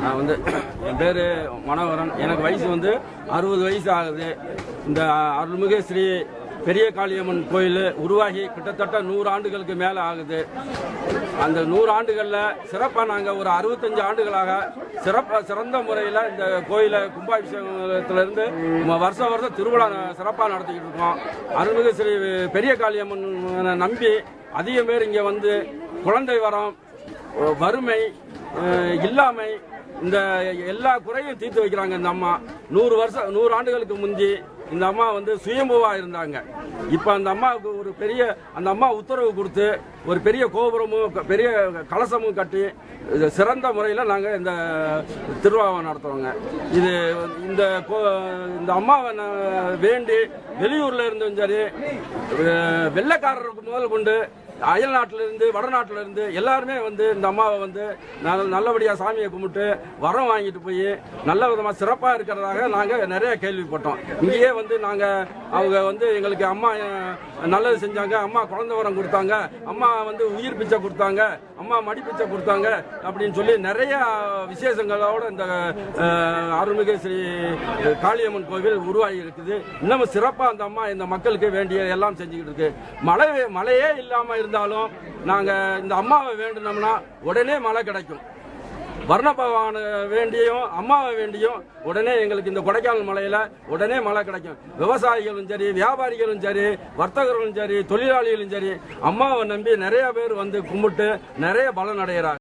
நான் வந்து என் பேர் மனோகரன். எனக்கு வயசு வந்து 60 வயசு ஆகுது. இந்த அருள்மிகு ஸ்ரீ பெரிய காளியம்மன் கோயில் உருவாகி கிட்டத்தட்ட 100 ஆண்டுகளுக்கு மேலே ஆகுது. அந்த 100 ஆண்டுகளில் சிறப்பாக நாங்கள் ஒரு 65 ஆண்டுகளாக சிறந்த முறையில் இந்த கோயிலை கும்பாபிஷேகத்திலிருந்து வருஷம் திருவிழா சிறப்பாக நடத்திக்கிட்டு இருக்கோம். அருள்மிகு ஸ்ரீ பெரிய காளியம்மன் நம்பி அதிகம் பேர் இங்கே வந்து குழந்தை வரம், வறுமை, இல்லாமை, இந்த எல்லா குறையும் தீர்த்து வைக்கிறாங்க. இந்த அம்மா 100 ஆண்டுகளுக்கு முந்தி இந்த அம்மா வந்து சுயம்புவா இருந்தாங்க. இப்ப அந்த அம்மாவுக்கு அந்த அம்மா உத்தரவு கொடுத்து ஒரு பெரிய கோபுரமும் பெரிய கலசமும் கட்டி சிறந்த முறையில் நாங்கள் இந்த திருவிழாவை நடத்துவோங்க. இந்த அம்மாவை வேண்டி வெளியூர்ல இருந்தும் சரி, வெள்ளைக்காரருக்கு முதல் கொண்டு அயல் நாட்டிலிருந்து வடநாட்டிலிருந்து எல்லாருமே வந்து இந்த அம்மாவை வந்து நல்லபடியாக சாமியை கும்பிட்டு வரம் வாங்கிட்டு போய் நல்ல விதமாக சிறப்பாக இருக்கிறதாக நாங்கள் நிறைய கேள்விப்பட்டோம். இங்கேயே வந்து அவங்க வந்து எங்களுக்கு அம்மா நல்லது செஞ்சாங்க, அம்மா குழந்தை வரம் கொடுத்தாங்க, அம்மா வந்து உயிர் பிச்சை கொடுத்தாங்க, அம்மா மடி பிச்சை கொடுத்தாங்க அப்படின்னு சொல்லி நிறைய விசேஷங்களோட இந்த அருள்மிகு ஸ்ரீ காளியம்மன் கோவில் உருவாகி இருக்குது. இன்னமும் சிறப்பாக அந்த அம்மா இந்த மக்களுக்கு வேண்டிய எல்லாம் செஞ்சுக்கிட்டு இருக்கு. மழையே இல்லாமல் இருந்தாலும் நாங்கள் இந்த அம்மாவை வேண்டினோம்னா உடனே மழை கிடைக்கும். வர்ண பகவான வேண்டியும் அம்மாவை வேண்டியும் உடனே எங்களுக்கு இந்த கொடைக்கானல் மலையில உடனே மழை கிடைக்கும். விவசாயிகளும் சரி, வியாபாரிகளும் சரி, வர்த்தகர்களும் சரி, தொழிலாளிகளும் சரி, அம்மாவை நம்பி நிறைய பேர் வந்து கும்பிட்டு நிறைய பலன் அடைகிறாங்க.